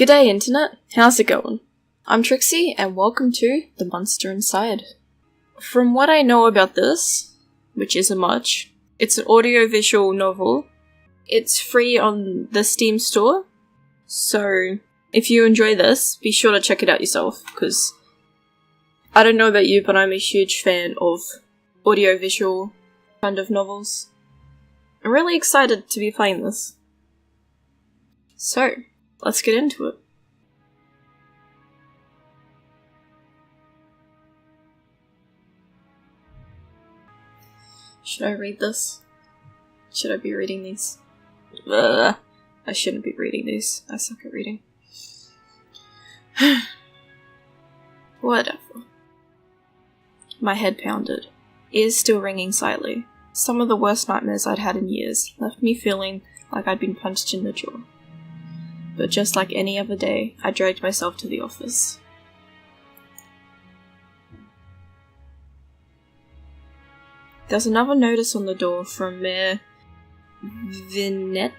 G'day internet, how's it going? I'm Trixie and welcome to The Monster Inside. From what I know about this, which isn't much, it's an audiovisual novel. It's free on the Steam store, so if you enjoy this, be sure to check it out yourself, because I don't know about you, but I'm a huge fan of audiovisual kind of novels. I'm really excited to be playing this. So, let's get into it. Should I read this? Should I be reading these? Ugh. I shouldn't be reading these. I suck at reading. Whatever. My head pounded, ears still ringing slightly. Some of the worst nightmares I'd had in years left me feeling like I'd been punched in the jaw. But just like any other day, I dragged myself to the office. There's another notice on the door from Mayor Venetti?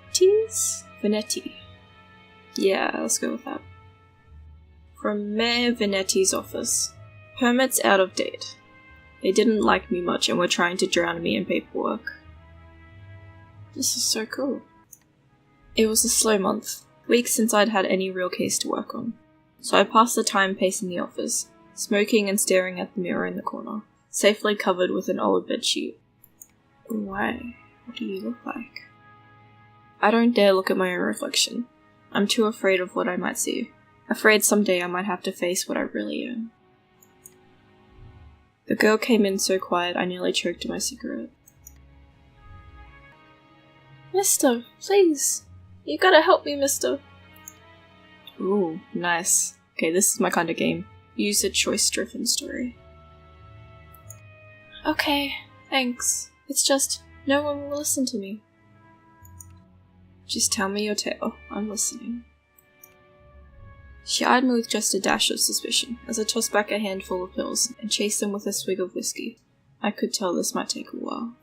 Yeah, let's go with that. From Mayor Venetti's office. Permit's out of date. They didn't like me much and were trying to drown me in paperwork. This is so cool. It was a slow month. Weeks since I'd had any real case to work on. So I passed the time pacing the office, smoking and staring at the mirror in the corner, safely covered with an old bedsheet. Why? What do you look like? I don't dare look at my own reflection. I'm too afraid of what I might see. Afraid someday I might have to face what I really am. The girl came in so quiet I nearly choked my cigarette. Mister, please! You gotta help me, mister! Ooh, nice. Okay, this is my kind of game. Use a choice-driven story. Okay, thanks. It's just, no one will listen to me. Just tell me your tale. I'm listening. She eyed me with just a dash of suspicion, as I tossed back a handful of pills and chased them with a swig of whiskey. I could tell this might take a while.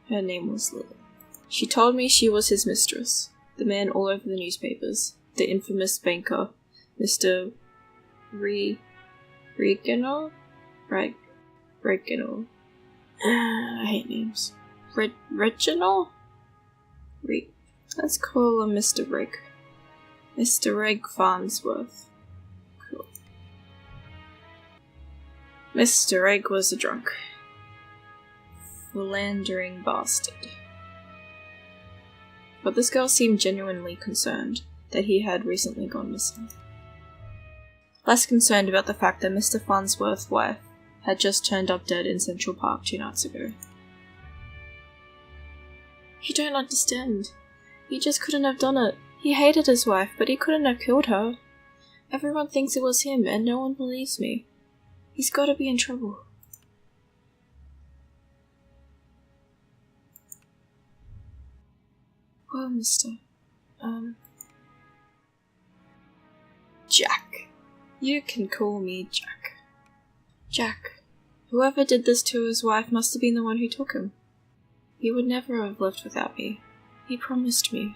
Her name was Lily. She told me she was his mistress, the man all over the newspapers, the infamous banker, Mr. Reginald? Reginald. I hate names. Reginald? Let's call him Mr. Reg. Mr. Reg Farnsworth. Cool. Mr. Reg was a drunk. Philandering bastard. But this girl seemed genuinely concerned that he had recently gone missing. Less concerned about the fact that Mr. Farnsworth's wife had just turned up dead in Central Park 2 nights ago. You don't understand. He just couldn't have done it. He hated his wife, but he couldn't have killed her. Everyone thinks it was him, and no one believes me. He's gotta be in trouble. Well, mister, Jack. You can call me Jack. Jack. Whoever did this to his wife must have been the one who took him. He would never have lived without me. He promised me.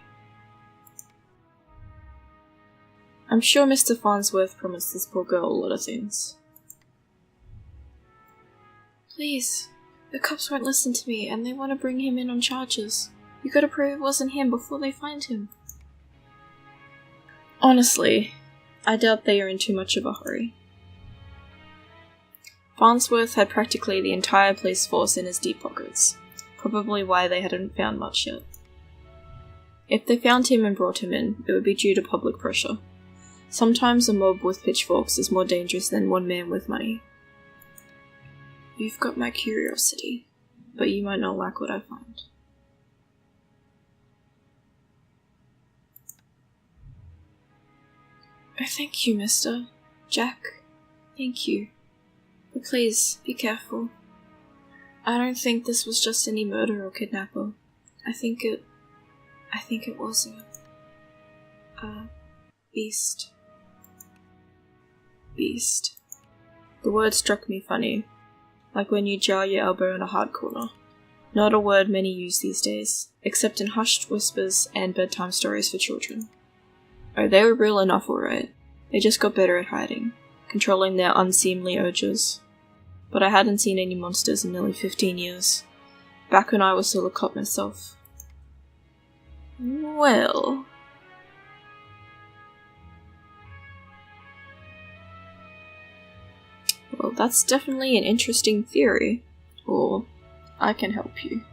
I'm sure Mr. Farnsworth promised this poor girl a lot of things. Please. The cops won't listen to me, and they want to bring him in on charges. You gotta prove it wasn't him before they find him. Honestly, I doubt they are in too much of a hurry. Farnsworth had practically the entire police force in his deep pockets, probably why they hadn't found much yet. If they found him and brought him in, it would be due to public pressure. Sometimes a mob with pitchforks is more dangerous than one man with money. You've got my curiosity, but you might not like what I find. Oh, thank you, mister. Jack. Thank you. But please, be careful. I don't think this was just any murder or kidnapper. I think it was a beast. Beast. The word struck me funny, like when you jar your elbow in a hard corner. Not a word many use these days, except in hushed whispers and bedtime stories for children. Oh, they were real enough, alright. They just got better at hiding, controlling their unseemly urges. But I hadn't seen any monsters in nearly 15 years, back when I was still a cop myself. Well... Well, that's definitely an interesting theory. Or, I can help you.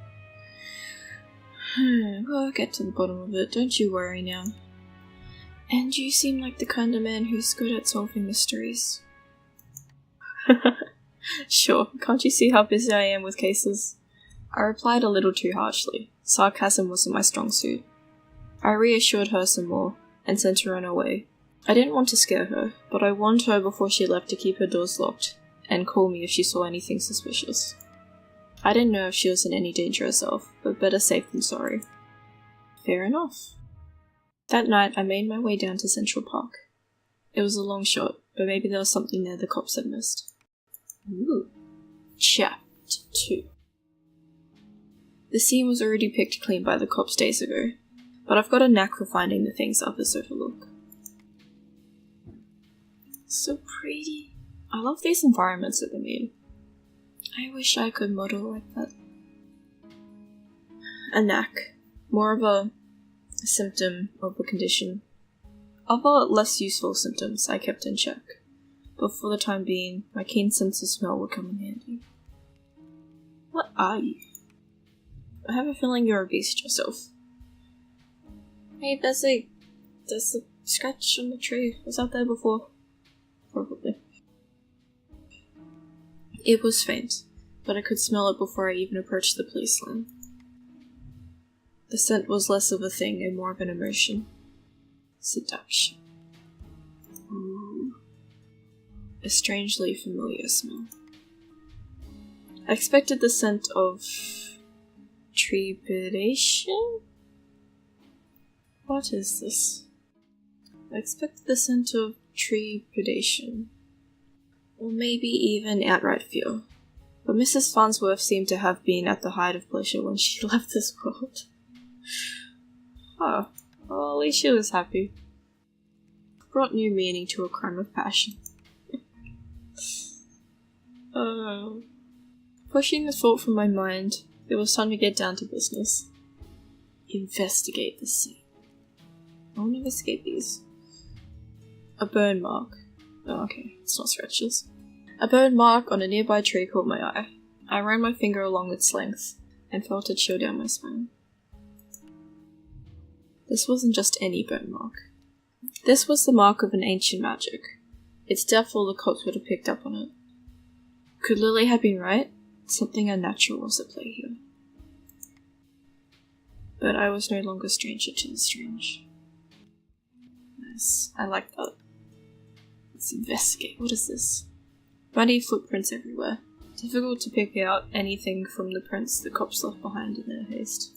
We'll get to the bottom of it, don't you worry now. And you seem like the kind of man who's good at solving mysteries. Sure, can't you see how busy I am with cases? I replied a little too harshly. Sarcasm wasn't my strong suit. I reassured her some more, and sent her on her way. I didn't want to scare her, but I warned her before she left to keep her doors locked, and call me if she saw anything suspicious. I didn't know if she was in any danger herself, but better safe than sorry. Fair enough. That night, I made my way down to Central Park. It was a long shot, but maybe there was something there the cops had missed. Ooh. Chapter 2. The scene was already picked clean by the cops days ago, but I've got a knack for finding the things others overlook. So pretty. I love these environments that they made. I wish I could model like that. A knack. More of a symptom of a condition. Other less useful symptoms I kept in check, but for the time being, my keen sense of smell would come in handy. What are you? I have a feeling you're a beast yourself. Hey, there's a scratch on the tree. Was that there before? Probably. It was faint, but I could smell it before I even approached the police line. The scent was less of a thing and more of an emotion. Seduction. Ooh. A strangely familiar smell. I expected the scent of... trepidation? What is this? I expected the scent of trepidation. Or maybe even outright fear. But Mrs. Farnsworth seemed to have been at the height of pleasure when she left this world. Huh. Well, at least she was happy. Brought new meaning to a crime of passion. Pushing the thought from my mind, it was time to get down to business. Investigate the scene. I want to investigate these. A burn mark. Oh, okay, it's not scratches. A burn mark on a nearby tree caught my eye. I ran my finger along its length, and felt it chill down my spine. This wasn't just any burn mark. This was the mark of an ancient magic. It's doubtful the cops would have picked up on it. Could Lily have been right? Something unnatural was at play here. But I was no longer stranger to the strange. Nice. I like that. Let's investigate. What is this? Muddy footprints everywhere. Difficult to pick out anything from the prints the cops left behind in their haste.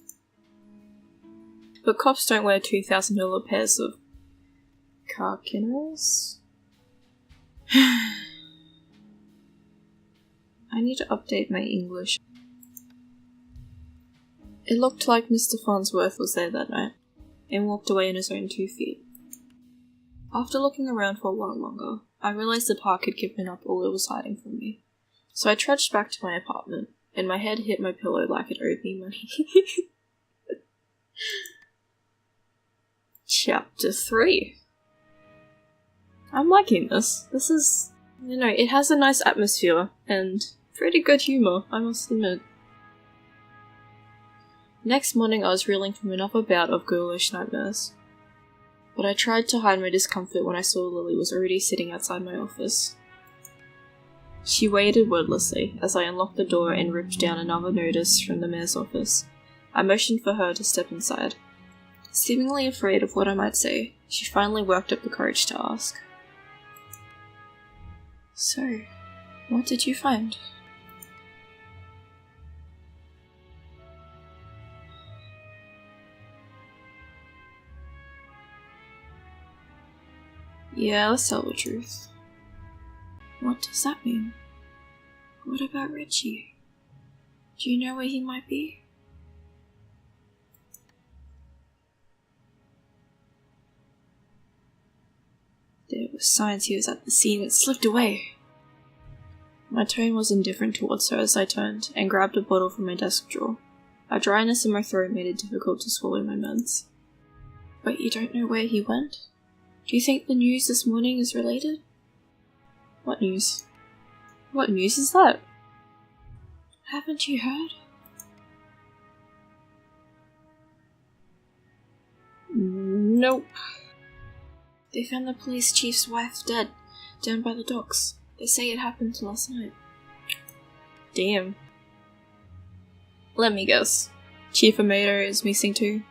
But cops don't wear $2,000 pairs of carkinos? I need to update my English. It looked like Mr. Farnsworth was there that night, and walked away on his own 2 feet. After looking around for a while longer, I realized the park had given up all it was hiding from me. So I trudged back to my apartment, and my head hit my pillow like it owed me money. Chapter 3. I'm liking this. This is, it has a nice atmosphere, and pretty good humor, I must admit. Next morning I was reeling from another bout of ghoulish nightmares. But I tried to hide my discomfort when I saw Lily was already sitting outside my office. She waited wordlessly as I unlocked the door and ripped down another notice from the mayor's office. I motioned for her to step inside. Seemingly afraid of what I might say, she finally worked up the courage to ask. So, what did you find? Yeah, let's tell the truth. What does that mean? What about Richie? Do you know where he might be? There were signs he was at the scene. It slipped away. My tone was indifferent towards her as I turned and grabbed a bottle from my desk drawer. A dryness in my throat made it difficult to swallow my meds. But you don't know where he went? Do you think the news this morning is related? What news? What news is that? Haven't you heard? Nope. They found the police chief's wife dead, down by the docks. They say it happened last night. Damn. Let me guess. Chief Amato is missing too?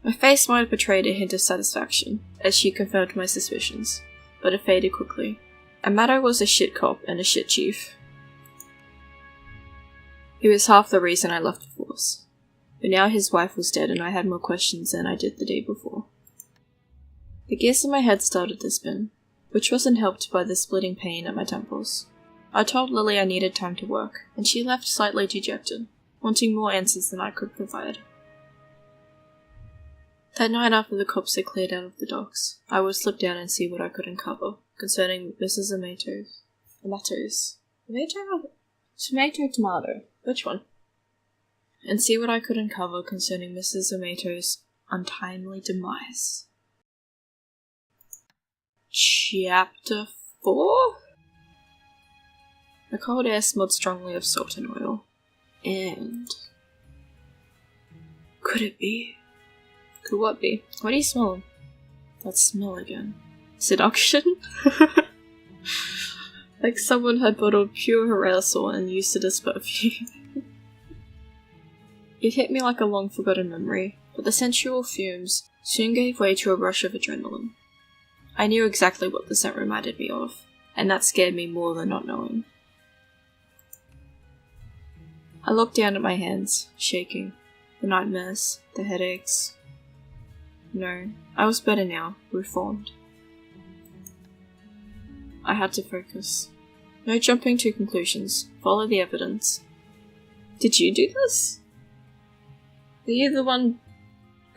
My face might have betrayed a hint of satisfaction, as she confirmed my suspicions, but it faded quickly. Amato was a shit cop and a shit chief. He was half the reason I left the force. But now his wife was dead and I had more questions than I did the day before. The gears in my head started to spin, which wasn't helped by the splitting pain at my temples. I told Lily I needed time to work, and she left slightly dejected, wanting more answers than I could provide. That night after the cops had cleared out of the docks, I would slip down and see what I could uncover concerning Mrs. Tomato. Which one? And see what I could uncover concerning Mrs. Amato's untimely demise. Chapter 4? The cold air smelled strongly of salt and oil. And... could it be? Could what be? What are you smelling? That smell again. Seduction? Like someone had bottled pure aerosol and used it as perfume. It hit me like a long-forgotten memory, but the sensual fumes soon gave way to a rush of adrenaline. I knew exactly what the scent reminded me of, and that scared me more than not knowing. I looked down at my hands, shaking. The nightmares, the headaches. No, I was better now, reformed. I had to focus. No jumping to conclusions. Follow the evidence. Did you do this? Were you the one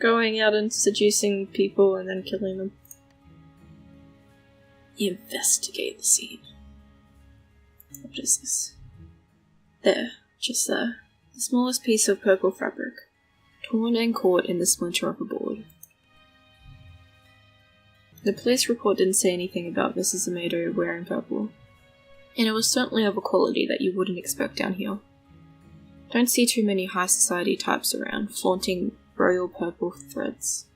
going out and seducing people and then killing them? Investigate the scene. What is this? There, just there. The smallest piece of purple fabric, torn and caught in the splinter of a board. The police report didn't say anything about Mrs. Amato wearing purple, and it was certainly of a quality that you wouldn't expect down here. Don't see too many high society types around, flaunting royal purple threads.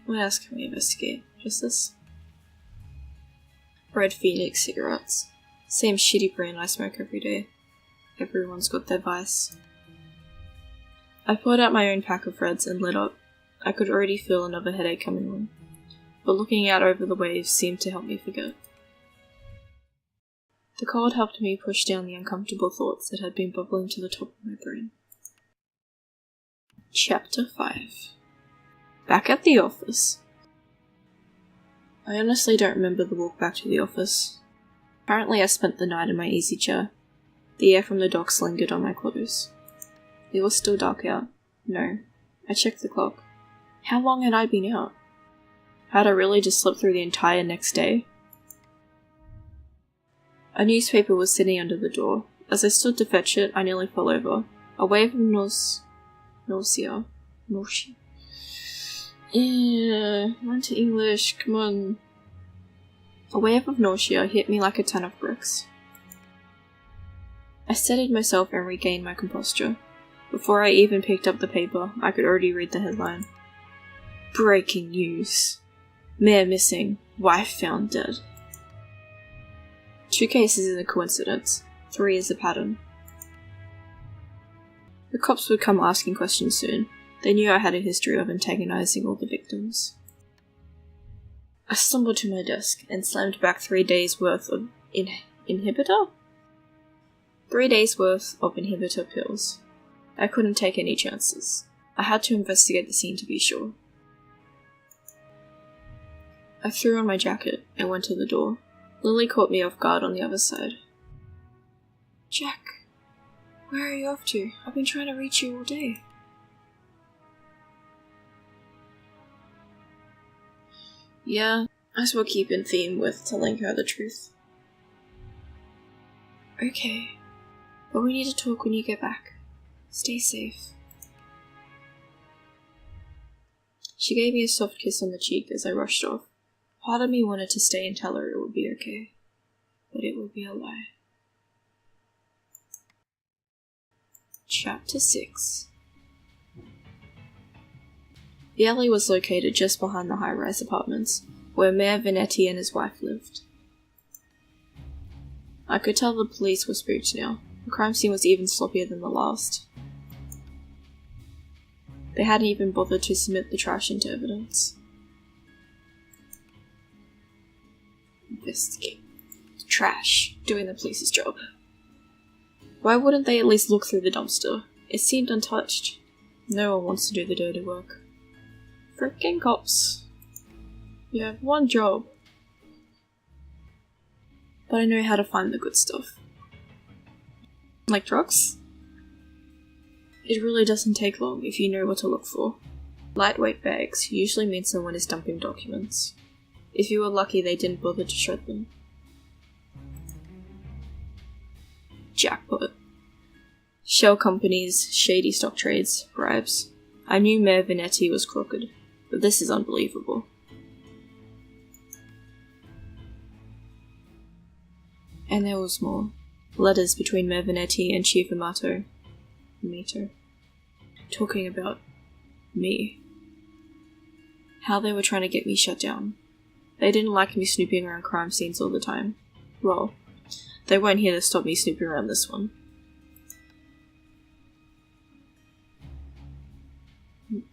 What else can we investigate? Just this? Red Phoenix cigarettes. Same shitty brand I smoke every day. Everyone's got their vice. I pulled out my own pack of Reds and lit up. I could already feel another headache coming on, but looking out over the waves seemed to help me forget. The cold helped me push down the uncomfortable thoughts that had been bubbling to the top of my brain. Chapter 5. Back at the office. I honestly don't remember the walk back to the office. Apparently I spent the night in my easy chair. The air from the docks lingered on my clothes. It was still dark out. No. I checked the clock. How long had I been out? Had I really just slept through the entire next day? A newspaper was sitting under the door. As I stood to fetch it, I nearly fell over. A wave of nausea. Run to English, come on. A wave of nausea hit me like a ton of bricks. I steadied myself and regained my composure. Before I even picked up the paper, I could already read the headline. Breaking news. Mayor missing. Wife found dead. 2 cases is a coincidence. 3 is a pattern. The cops would come asking questions soon. They knew I had a history of antagonizing all the victims. I stumbled to my desk and slammed back 3 days' worth of inhibitor? 3 days' worth of inhibitor pills. I couldn't take any chances. I had to investigate the scene to be sure. I threw on my jacket and went to the door. Lily caught me off guard on the other side. Jack, where are you off to? I've been trying to reach you all day. Yeah, as we'll keep in theme with telling her the truth. Okay, but we need to talk when you get back. Stay safe. She gave me a soft kiss on the cheek as I rushed off. Part of me wanted to stay and tell her it would be okay, but it would be a lie. Chapter 6. The alley was located just behind the high-rise apartments, where Mayor Vanetti and his wife lived. I could tell the police were spooked now. The crime scene was even sloppier than the last. They hadn't even bothered to submit the trash into evidence. Investigate. Trash. Doing the police's job. Why wouldn't they at least look through the dumpster? It seemed untouched. No one wants to do the dirty work. Frickin' cops. You have one job. But I know how to find the good stuff. Like drugs? It really doesn't take long if you know what to look for. Lightweight bags usually mean someone is dumping documents. If you were lucky, they didn't bother to shred them. Jackpot. Shell companies, shady stock trades, bribes. I knew Mayor Vanetti was crooked, but this is unbelievable. And there was more. Letters between Mayor Vanetti and Chief Amato. Talking about me. How they were trying to get me shut down. They didn't like me snooping around crime scenes all the time. Well, they weren't here to stop me snooping around this one.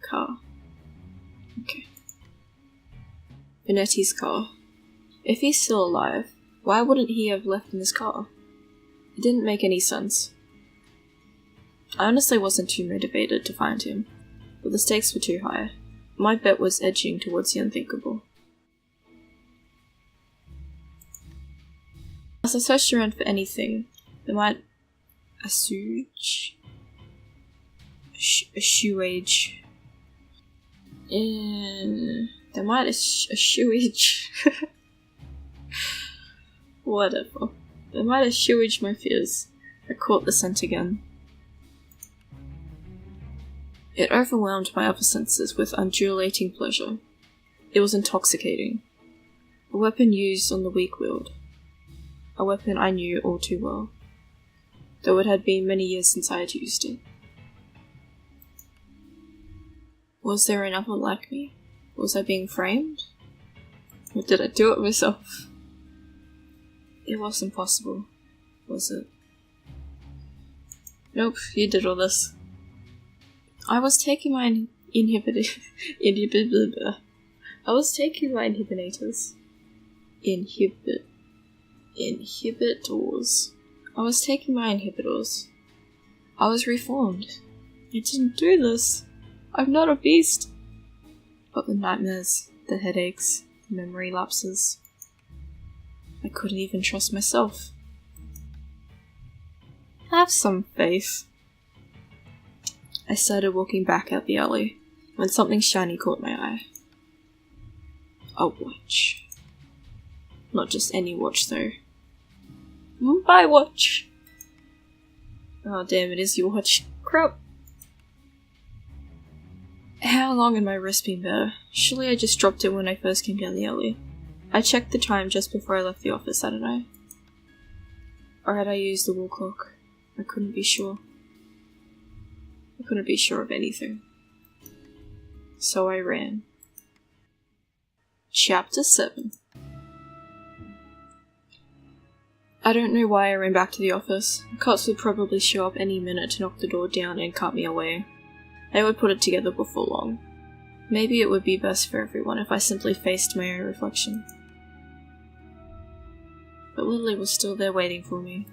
Car. Okay. Vanetti's car. If he's still alive, why wouldn't he have left in his car? It didn't make any sense. I honestly wasn't too motivated to find him, but the stakes were too high. My bet was edging towards the unthinkable. As I searched around for anything, there might assuage. There might assuage. Whatever. There might assuage my fears. I caught the scent again. It overwhelmed my other senses with undulating pleasure. It was intoxicating. A weapon used on the weak-willed. A weapon I knew all too well, though it had been many years since I had used it. Was there another like me? Was I being framed? Or did I do it myself? It wasn't possible, was it? Nope, you did all this. I was taking my inhibitors. I was taking my inhibitors. I was reformed. I didn't do this. I'm not a beast. But the nightmares, the headaches, the memory lapses. I couldn't even trust myself. Have some faith. I started walking back out the alley when something shiny caught my eye. A watch. Not just any watch, though. My watch! Oh damn, it is your watch. Crap! How long had my wrist been bare? Surely I just dropped it when I first came down the alley. I checked the time just before I left the office, hadn't I? Or had I used the wall clock? I couldn't be sure. I couldn't be sure of anything. So I ran. Chapter 7. I don't know why I ran back to the office. The cops would probably show up any minute to knock the door down and cut me away. They would put it together before long. Maybe it would be best for everyone if I simply faced my own reflection. But Lily was still there waiting for me.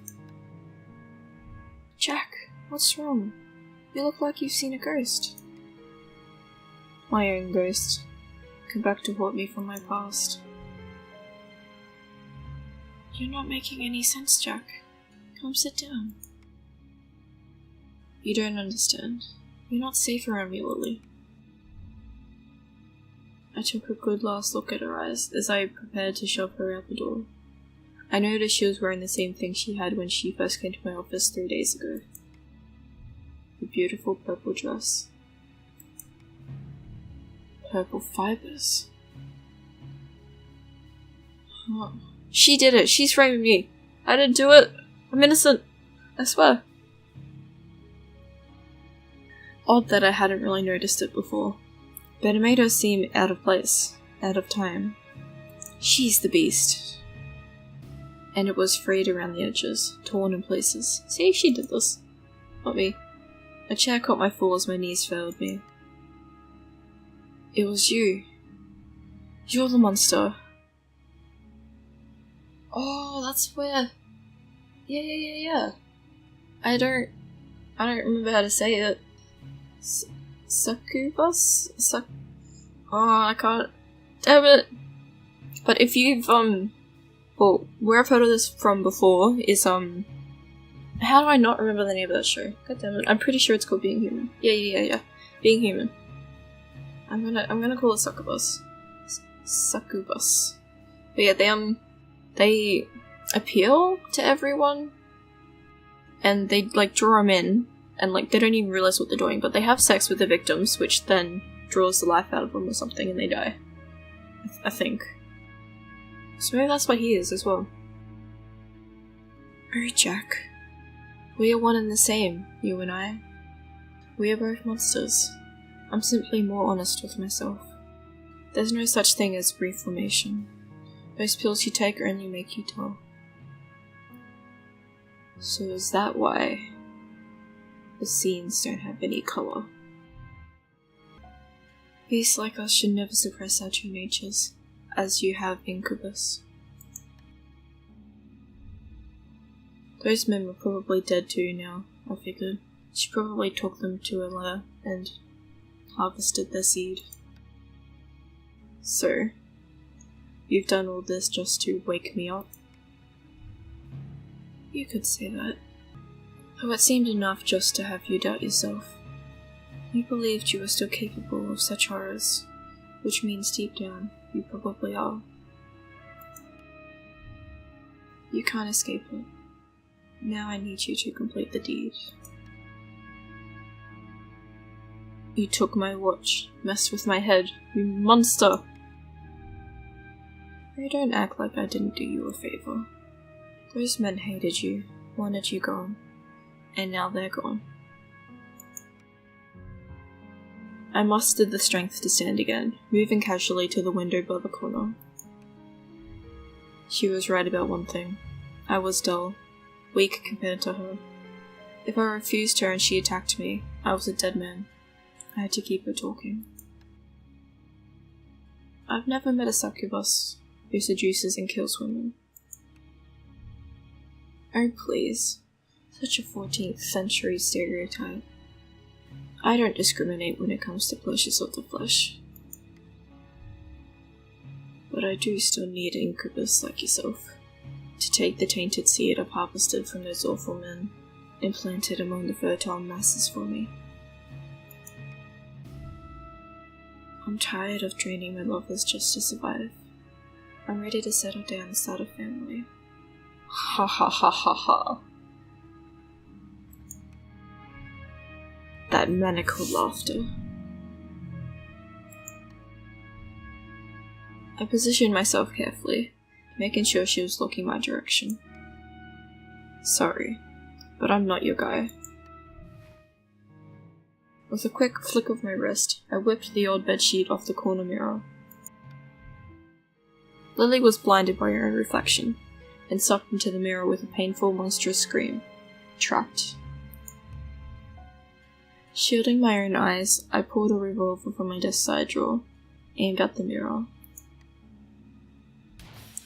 Jack, what's wrong? You look like you've seen a ghost. My own ghost. Come back to haunt me from my past. You're not making any sense, Jack. Come sit down. You don't understand. You're not safe around me, Lily. I took a good last look at her eyes as I prepared to shove her out the door. I noticed she was wearing the same thing she had when she first came to my office 3 days ago. The beautiful purple dress. Purple fibers. Huh. She did it! She's framing me! I didn't do it! I'm innocent! I swear! Odd that I hadn't really noticed it before, but it made her seem out of place, out of time. She's the beast. And it was frayed around the edges, torn in places. See, she did this. Not me. A chair caught my fall as my knees failed me. It was you. You're the monster. Oh, that's where... Yeah. I don't remember how to say it. Succubus? Oh, I can't. Damn it! But if you've, well, where I've heard of this from before is, how do I not remember the name of that show? God damn it. I'm pretty sure it's called Being Human. Yeah. Being Human. I'm gonna call it Succubus. Succubus. But yeah, they appeal to everyone, and they, like, draw them in, and, like, they don't even realize what they're doing, but they have sex with the victims, which then draws the life out of them or something, and they die. I think. So maybe that's what he is as well. Oh, Jack. We are one and the same, you and I. We are both monsters. I'm simply more honest with myself. There's no such thing as reformation. Those pills you take only make you dull. So is that why the scenes don't have any colour? Beasts like us should never suppress our true natures, as you have Incubus. Those men were probably dead too now, I figured. She probably took them to a lair and harvested their seed. So, you've done all this just to wake me up? You could say that. Though it seemed enough just to have you doubt yourself. You believed you were still capable of such horrors, which means deep down, you probably are. You can't escape it. Now I need you to complete the deed. You took my watch, messed with my head, you monster! I don't act like I didn't do you a favor. Those men hated you, wanted you gone, and now they're gone. I mustered the strength to stand again, moving casually to the window by the corner. She was right about one thing. I was dull, weak compared to her. If I refused her and she attacked me, I was a dead man. I had to keep her talking. I've never met a succubus who seduces and kills women. Oh please, such a 14th century stereotype. I don't discriminate when it comes to pleasures of the flesh. But I do still need an incubus like yourself, to take the tainted seed I've harvested from those awful men, and plant it among the fertile masses for me. I'm tired of draining my lovers just to survive. I'm ready to settle down and start a family. Ha ha ha ha ha. That maniacal laughter. I positioned myself carefully, making sure she was looking my direction. Sorry, but I'm not your guy. With a quick flick of my wrist, I whipped the old bedsheet off the corner mirror. Lily was blinded by her own reflection, and sucked into the mirror with a painful, monstrous scream. Trapped. Shielding my own eyes, I pulled a revolver from my desk side drawer, aimed at the mirror,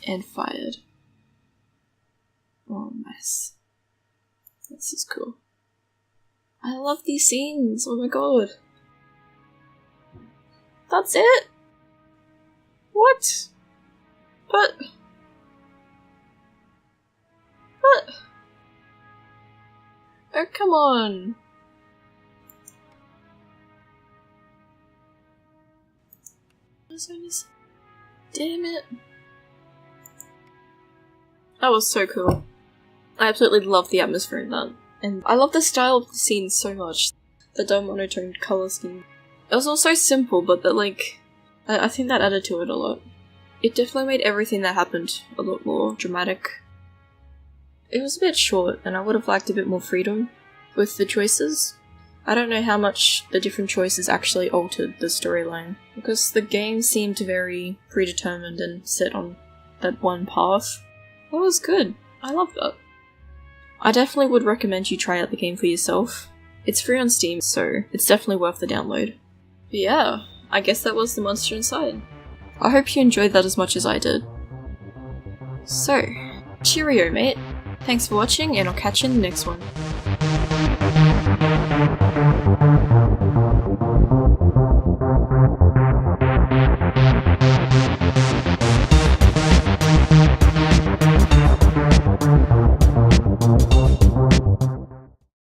and fired. Oh, mess. This is cool. I love these scenes, oh my god. That's it? What? But... Oh, come on. zone is? Damn it. That was so cool. I absolutely love the atmosphere in that. And I love the style of the scene so much. The dull monotone colour scheme. It was also simple, but that I think that added to it a lot. It definitely made everything that happened a lot more dramatic. It was a bit short, and I would have liked a bit more freedom with the choices. I don't know how much the different choices actually altered the storyline, because the game seemed very predetermined and set on that one path. That was good. I love that. I definitely would recommend you try out the game for yourself. It's free on Steam, so it's definitely worth the download. But yeah, I guess that was The Monster Inside. I hope you enjoyed that as much as I did. So, cheerio mate. Thanks for watching, and I'll catch you in the next one.